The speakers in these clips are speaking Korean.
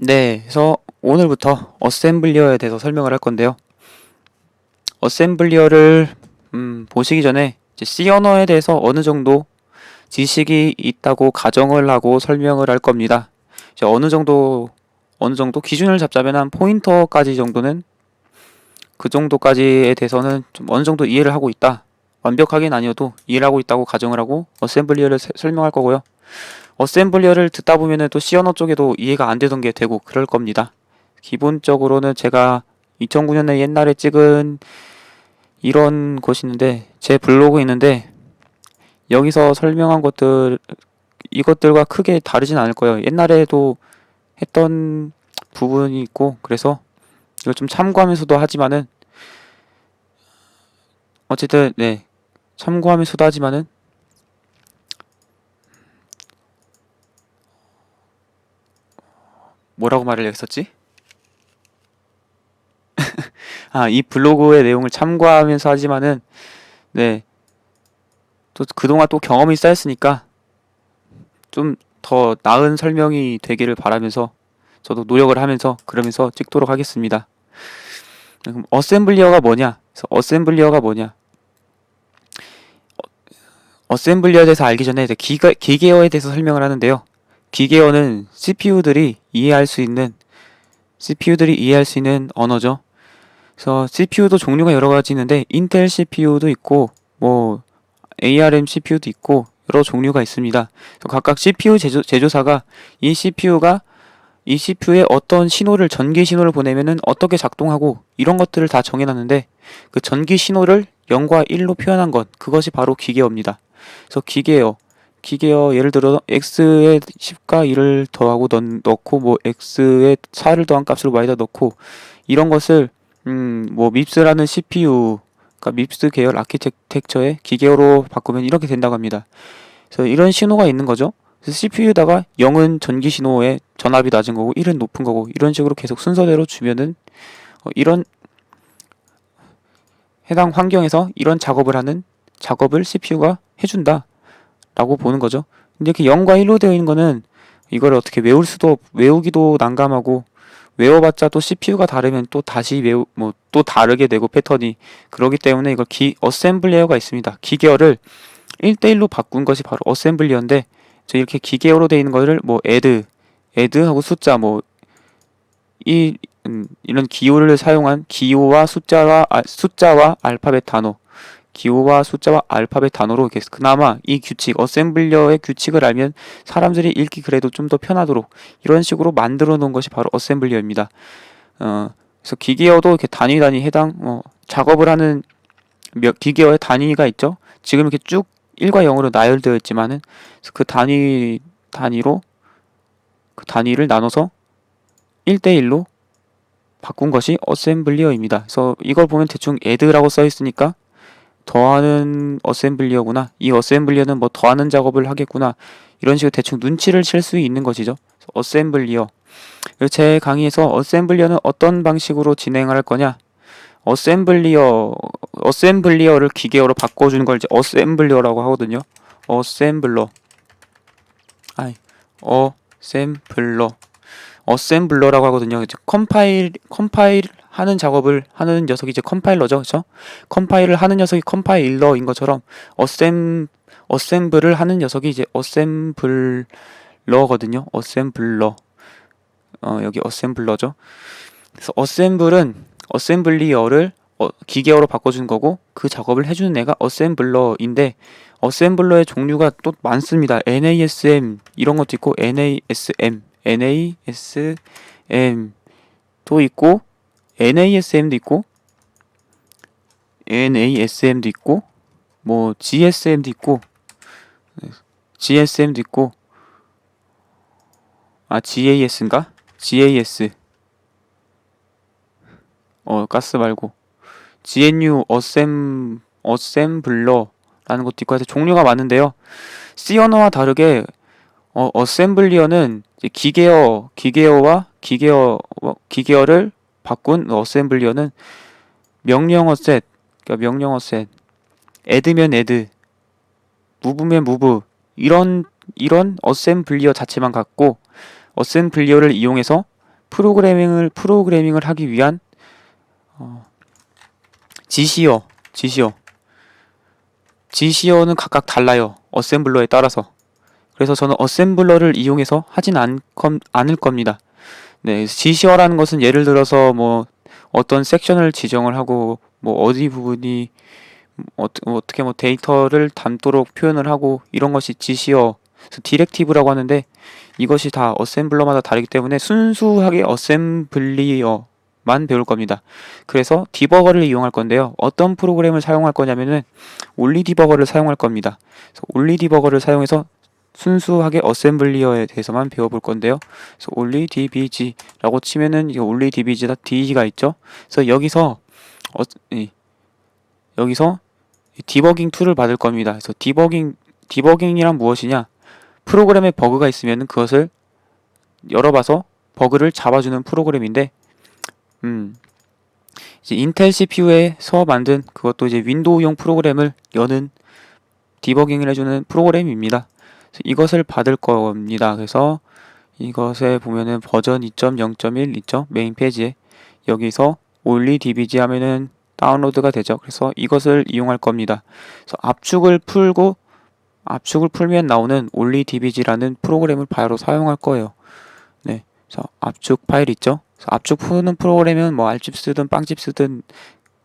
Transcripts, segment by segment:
네, 그래서 오늘부터 어셈블리어에 대해서 설명을 할 건데요. 어셈블리어를 보시기 전에 이제 C 언어에 대해서 어느 정도 지식이 있다고 가정을 하고 설명을 할 겁니다. 이제 어느 정도 기준을 잡자면 한 포인터까지 정도는 그 정도까지에 대해서는 좀 어느 정도 이해를 하고 있다. 완벽하긴 아니어도 이해를 하고 있다고 가정을 하고 어셈블리어를 설명할 거고요. 어셈블리어를 듣다 보면은 또 C 언어 쪽에도 이해가 안 되던 게 되고 그럴 겁니다. 기본적으로는 제가 2009년에 옛날에 찍은 이런 것이 있는데 제 블로그 있는데 여기서 설명한 것들 이것들과 크게 다르진 않을 거예요. 옛날에도 했던 부분이 있고 그래서 이걸 좀 참고하면서도 하지만은 어쨌든 네 참고하면서도 하지만은 뭐라고 말을 했었지? 이 블로그의 내용을 참고하면서 하지만은 네 또 그동안 또 경험이 쌓였으니까 좀 더 나은 설명이 되기를 바라면서 저도 노력을 하면서 그러면서 찍도록 하겠습니다. 그럼 어셈블리어가 뭐냐? 그래서 어셈블리어가 뭐냐? 어셈블리어에 대해서 알기 전에 이제 기계어에 대해서 설명을 하는데요. 기계어는 CPU들이 이해할 수 있는 언어죠. 그래서 CPU도 종류가 여러 가지 있는데 인텔 CPU도 있고 뭐 ARM CPU도 있고 여러 종류가 있습니다. 그래서 각각 CPU 제조사가 이 CPU가 이 CPU에 어떤 신호를 전기 신호를 보내면은 어떻게 작동하고 이런 것들을 다 정해놨는데 그 전기 신호를 0과 1로 표현한 것 그것이 바로 기계어입니다. 그래서 기계어 예를 들어 x에 10과 1을 더하고 넣고 뭐 x에 4를 더한 값을 y에다 넣고 이런 것을 뭐 밉스라는 CPU 그러니까 밉스 계열 아키텍처의 기계어로 바꾸면 이렇게 된다고 합니다. 그래서 이런 신호가 있는 거죠. 그래서 CPU에다가 0은 전기 신호에 전압이 낮은 거고 1은 높은 거고 이런 식으로 계속 순서대로 주면은 이런 해당 환경에서 이런 작업을 CPU가 해준다 라고 보는 거죠. 근데 이렇게 0과 1로 되어 있는 거는 이걸 어떻게 외우기도 난감하고 외워봤자 또 CPU가 다르면 또 다시 또 다르게 되고 패턴이 그러기 때문에 이걸 어셈블리어가 있습니다. 기계어를 1대1로 바꾼 것이 바로 어셈블리어인데 이렇게 기계어로 되어 있는 거를 뭐 add하고 숫자 이런 기호를 사용한 숫자와 알파벳 단어 기호와 숫자와 알파벳 단어로 이렇게 그나마 이 규칙 어셈블리어의 규칙을 알면 사람들이 읽기 그래도 좀 더 편하도록 이런 식으로 만들어 놓은 것이 바로 어셈블리어입니다. 그래서 기계어도 이렇게 단위 작업을 하는 기계어의 단위가 있죠. 지금 이렇게 쭉 1과 0으로 나열되어 있지만은 그 단위로 그 단위를 나눠서 1대1로 바꾼 것이 어셈블리어입니다. 그래서 이걸 보면 대충 add라고 써 있으니까 더하는 어셈블리어구나. 이 어셈블리어는 뭐 더하는 작업을 하겠구나. 이런 식으로 대충 눈치를 챌 수 있는 것이죠. 어셈블리어. 제 강의에서 어셈블리어는 어떤 방식으로 진행을 할 거냐? 어셈블리어를 기계어로 바꿔주는 걸 이제 어셈블러라고 하거든요. 어셈블러. 어셈블러. 어셈블러라고 하거든요. 이제 컴파일 하는 작업을 하는 녀석이 이제 컴파일러죠. 그렇죠? 컴파일을 하는 녀석이 컴파일러인 것처럼 어셈블을 하는 녀석이 이제 어셈블러거든요. 어셈블러. 여기 어셈블러죠. 그래서 어셈블리어를 기계어로 바꿔주는 거고 그 작업을 해주는 애가 어셈블러인데 어셈블러의 종류가 또 많습니다. NASM 이런 것도 있고 NASM도 있고 NASM도 있고 NASM도 있고 뭐 GSM도 있고 GSM도 있고 GAS인가? GAS 가스 말고 GNU 어셈블러라는 것도 있고 해서 종류가 많은데요. C 언어와 다르게 어셈블리어는 기계어를 바꾼 어셈블리어는 명령어 셋, 그러니까 명령어 셋, add면 add, move면 move 이런 어셈블리어 자체만 갖고 어셈블리어를 이용해서 프로그래밍을 하기 위한 지시어는 각각 달라요. 어셈블러에 따라서. 그래서 저는 어셈블러를 이용해서 하진 않을 겁니다. 네, 지시어라는 것은 예를 들어서 뭐 어떤 섹션을 지정을 하고 뭐 어디 부분이 어떻게 뭐 데이터를 담도록 표현을 하고 이런 것이 지시어, 디렉티브라고 하는데 이것이 다 어셈블러마다 다르기 때문에 순수하게 어셈블리어만 배울 겁니다. 그래서 디버거를 이용할 건데요. 어떤 프로그램을 사용할 거냐면은 올리 디버거를 사용할 겁니다. 그래서 올리 디버거를 사용해서 순수하게 어셈블리어에 대해서만 배워볼 건데요. 그래서 only dbg라고 치면은 이 only dbg.d가 있죠. 그래서 여기서 디버깅 툴을 받을 겁니다. 그래서 디버깅이란 무엇이냐? 프로그램에 버그가 있으면 그것을 열어봐서 버그를 잡아주는 프로그램인데, 이제 인텔 CPU에서 만든 그것도 이제 윈도우용 프로그램을 여는 디버깅을 해주는 프로그램입니다. 이것을 받을 겁니다. 그래서 이것에 보면은 버전 2.0.1 있죠? 메인 페이지에. 여기서 only dbg 하면은 다운로드가 되죠. 그래서 이것을 이용할 겁니다. 그래서 압축을 풀면 나오는 only dbg라는 프로그램을 바로 사용할 거예요. 네. 그래서 압축 파일 있죠? 그래서 압축 푸는 프로그램은 뭐 알집 쓰든 빵집 쓰든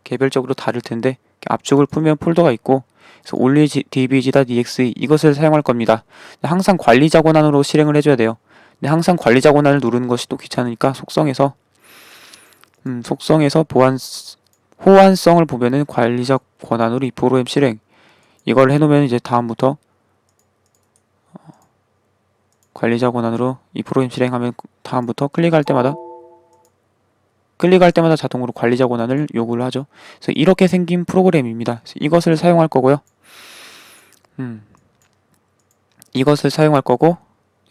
개별적으로 다를 텐데 압축을 풀면 폴더가 있고 그래서 only dbg.exe 이것을 사용할 겁니다. 항상 관리자 권한으로 실행을 해줘야 돼요. 근데 항상 관리자 권한을 누르는 것이 또 귀찮으니까 속성에서 호환성을 보면은 관리자 권한으로 이 프로그램 실행 이걸 해놓으면 이제 다음부터 관리자 권한으로 이 프로그램 실행하면 다음부터 클릭할 때마다 자동으로 관리자 권한을 요구를 하죠. 그래서 이렇게 생긴 프로그램입니다. 이것을 사용할 거고요. 이것을 사용할 거고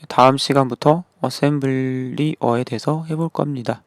다음 시간부터 어셈블리어에 대해서 해볼 겁니다.